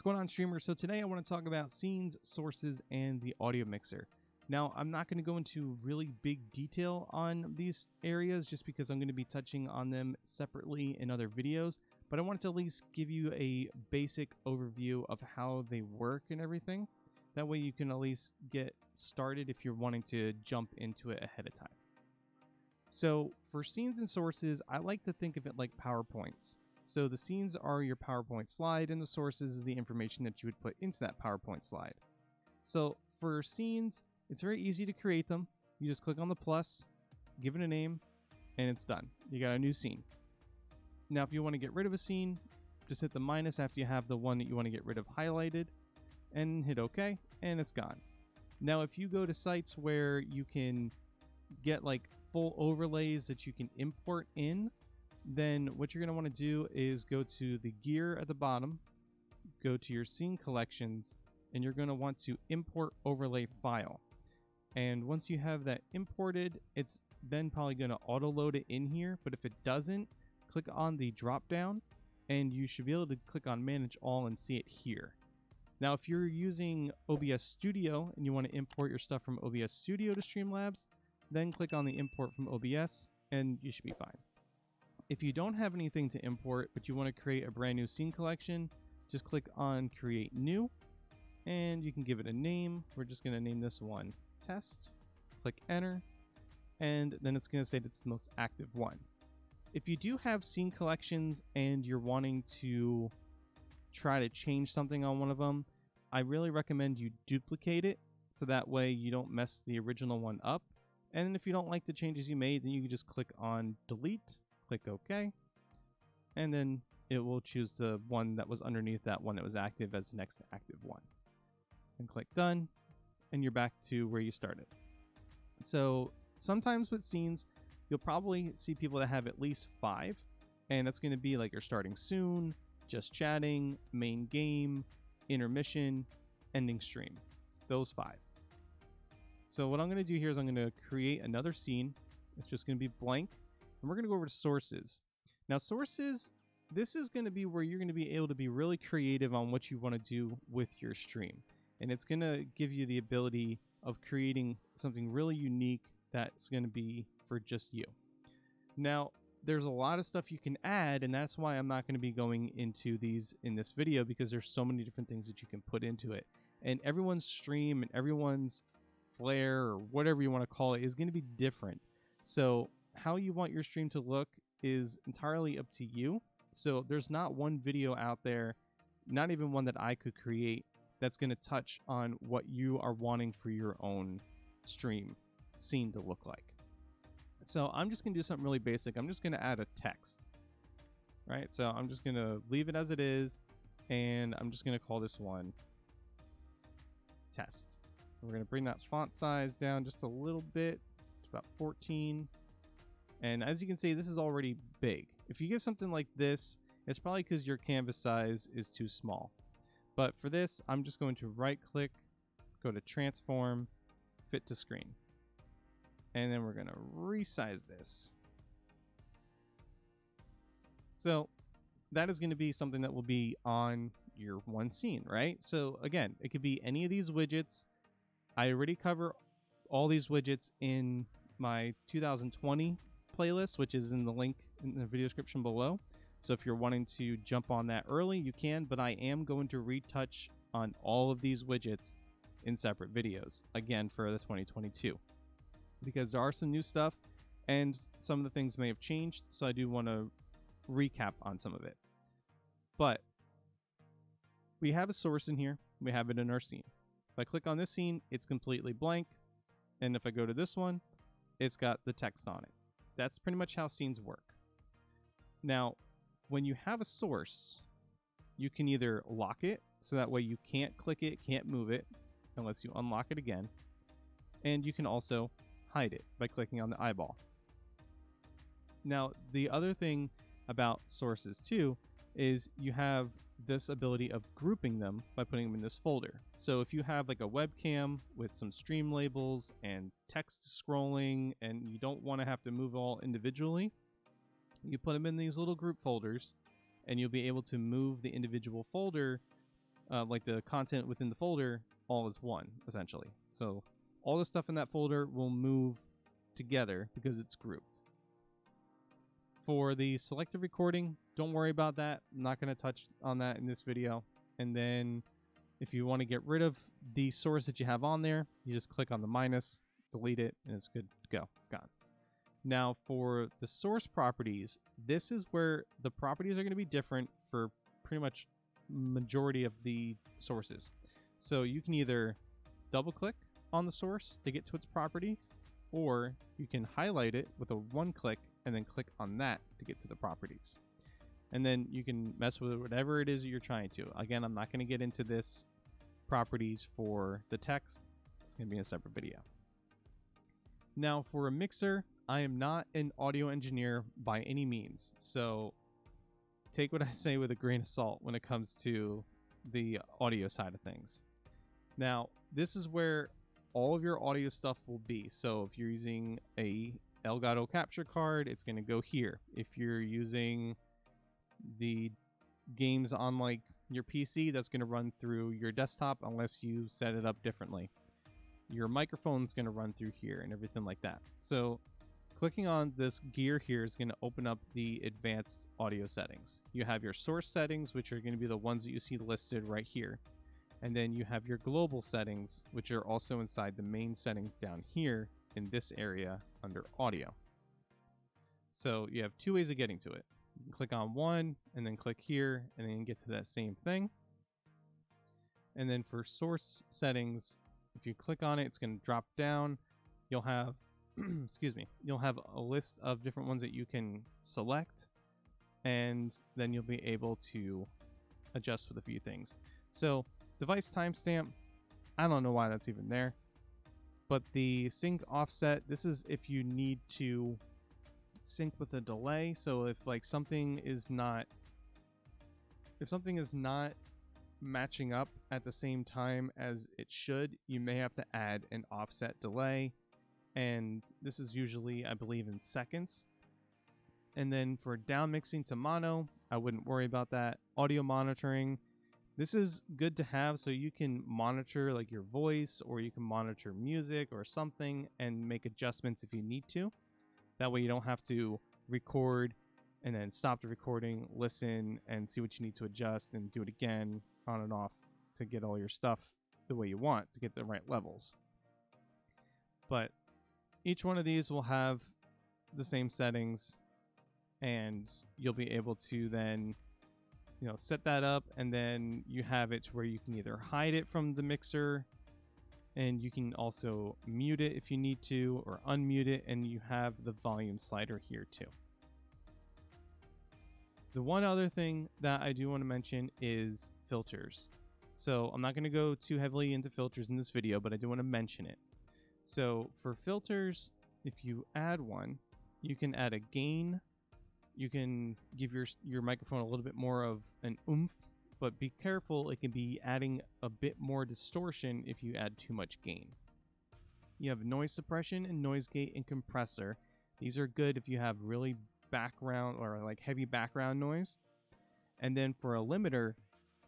What's going on, streamers? So today I want to talk about scenes, sources, and the audio mixer. Now, I'm not going to go into really big detail on these areas just because I'm going to be touching on them separately in other videos, but I wanted to at least give you a basic overview of how they work and everything. That way you can at least get started if you're wanting to jump into it ahead of time. So for scenes and sources, I like to think of it like PowerPoints. So the scenes are your PowerPoint slide and the sources is the information that you would put into that PowerPoint slide. So for scenes, it's very easy to create them. You just click on the plus, give it a name, and it's done. You got a new scene. Now, if you want to get rid of a scene, just hit the minus after you have the one that you want to get rid of highlighted and hit OK, and it's gone. Now, if you go to sites where you can get like full overlays that you can import in, then what you're going to want to do is go to the gear at the bottom, go to your scene collections, and you're going to want to import overlay file. And once you have that imported, it's then probably going to auto load it in here. But if it doesn't, click on the drop down and you should be able to click on manage all and see it here. Now, if you're using OBS Studio and you want to import your stuff from OBS Studio to Streamlabs, then click on the import from OBS and you should be fine. If you don't have anything to import, but you want to create a brand new scene collection, just click on create new and you can give it a name. We're just going to name this one test, click enter, and then it's going to say it's the most active one. If you do have scene collections and you're wanting to try to change something on one of them, I really recommend you duplicate it so that way you don't mess the original one up. And if you don't like the changes you made, then you can just click on delete, click OK, and then it will choose the one that was underneath that one that was active as the next active one. And click done, and you're back to where you started. So sometimes with scenes, you'll probably see people that have at least 5, and that's going to be like you're starting soon, just chatting, main game, intermission, ending stream. Those 5. So what I'm going to do here is I'm going to create another scene. It's just going to be blank. And we're going to go over to sources. Now sources, this is going to be where you're going to be able to be really creative on what you want to do with your stream. And it's going to give you the ability of creating something really unique that's going to be for just you. Now, there's a lot of stuff you can add, and that's why I'm not going to be going into these in this video because there's so many different things that you can put into it. And everyone's stream and everyone's flair or whatever you want to call it is going to be different. So how you want your stream to look is entirely up to you. So there's not one video out there, not even one that I could create, that's going to touch on what you are wanting for your own stream scene to look like. So I'm just going to do something really basic. I'm just going to add a text, right? So I'm just going to leave it as it is, and I'm just going to call this one test. We're going to bring that font size down just a little bit, to about 14. And as you can see, this is already big. If you get something like this, it's probably because your canvas size is too small. But for this, I'm just going to right click, go to transform, fit to screen. And then we're going to resize this. So that is going to be something that will be on your one scene, right? So again, it could be any of these widgets. I already cover all these widgets in my 2020 playlist, which is in the link in the video description below. So if you're wanting to jump on that early, you can, but I am going to retouch on all of these widgets in separate videos, again, for the 2022. Because there are some new stuff, and some of the things may have changed, so I do want to recap on some of it. But we have a source in here. We have it in our scene. If I click on this scene, it's completely blank. And if I go to this one, it's got the text on it. That's pretty much how scenes work. Now, when you have a source, you can either lock it, so that way you can't click it, can't move it, unless you unlock it again. And you can also hide it by clicking on the eyeball. Now, the other thing about sources too is you have this ability of grouping them by putting them in this folder. So if you have like a webcam with some stream labels and text scrolling and you don't want to have to move all individually, you put them in these little group folders and you'll be able to move the individual folder like the content within the folder, all as one, essentially. So all the stuff in that folder will move together because it's grouped. For the selective recording, don't worry about that. I'm not going to touch on that in this video. And then if you want to get rid of the source that you have on there, you just click on the minus, delete it, and it's good to go. It's gone. Now for the source properties, this is where the properties are going to be different for pretty much majority of the sources. So you can either double click on the source to get to its property, or you can highlight it with a one click and then click on that to get to the properties. And then you can mess with whatever it is you're trying to. Again, I'm not going to get into this properties for the text. It's going to be in a separate video. Now for a mixer, I am not an audio engineer by any means. So take what I say with a grain of salt when it comes to the audio side of things. Now, this is where all of your audio stuff will be. So if you're using a Elgato capture card, it's going to go here. If you're using the games on like your PC, that's going to run through your desktop unless you set it up differently. Your microphone's going to run through here and everything like that. So clicking on this gear here is going to open up the advanced audio settings. You have your source settings, which are going to be the ones that you see listed right here. And then you have your global settings, which are also inside the main settings down here in this area under audio. So you have two ways of getting to it. You can click on one and then click here and then get to that same thing. And then for source settings, if you click on it, it's going to drop down. You'll have excuse me, you'll have a list of different ones that you can select, and then you'll be able to adjust with a few things. So device timestamp, I don't know why that's even there, but the sync offset, this is if you need to sync with a delay. So if like something is not matching up at the same time as it should, you may have to add an offset delay. And this is usually, I believe, in seconds. And then for down mixing to mono, I wouldn't worry about that. Audio monitoring, this is good to have so you can monitor like your voice, or you can monitor music or something and make adjustments if you need to. That way you don't have to record and then stop the recording, listen, and see what you need to adjust and do it again on and off to get all your stuff the way you want to get the right levels. But each one of these will have the same settings, and you'll be able to then, set that up, and then you have it where you can either hide it from the mixer, and you can also mute it if you need to, or unmute it, and you have the volume slider here too. The one other thing that I do want to mention is filters. So I'm not going to go too heavily into filters in this video, but I do want to mention it. So for filters, if you add one, you can add a gain. You can give your microphone a little bit more of an oomph, but be careful. It can be adding a bit more distortion if you add too much gain. You have noise suppression and noise gate and compressor. These are good if you have really background or like heavy background noise. And then for a limiter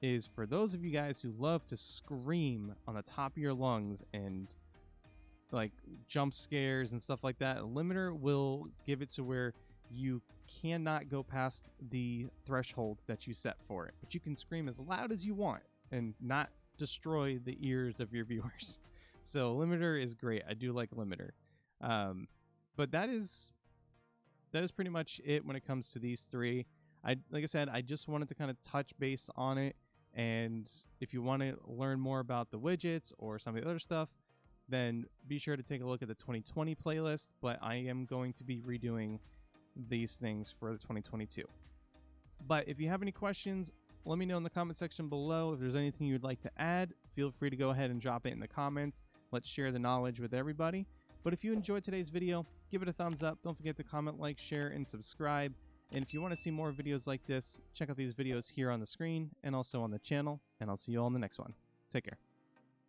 is for those of you guys who love to scream on the top of your lungs and like jump scares and stuff like that. A limiter will give it to where you cannot go past the threshold that you set for it, but you can scream as loud as you want and not destroy the ears of your viewers. So limiter is great. I do like limiter. But that is pretty much it when it comes to these three. Like I said, I just wanted to kind of touch base on it. And if you want to learn more about the widgets or some of the other stuff, then be sure to take a look at the 2020 playlist. But I am going to be redoing these things for the 2022. But if you have any questions, let me know in the comment section below. If there's anything you'd like to add, feel free to go ahead and drop it in the comments. Let's share the knowledge with everybody. But if you enjoyed today's video, give it a thumbs up. Don't forget to comment, like, share, and subscribe. And if you want to see more videos like this, check out these videos here on the screen and also on the channel. And I'll see you all in the next one. Take care.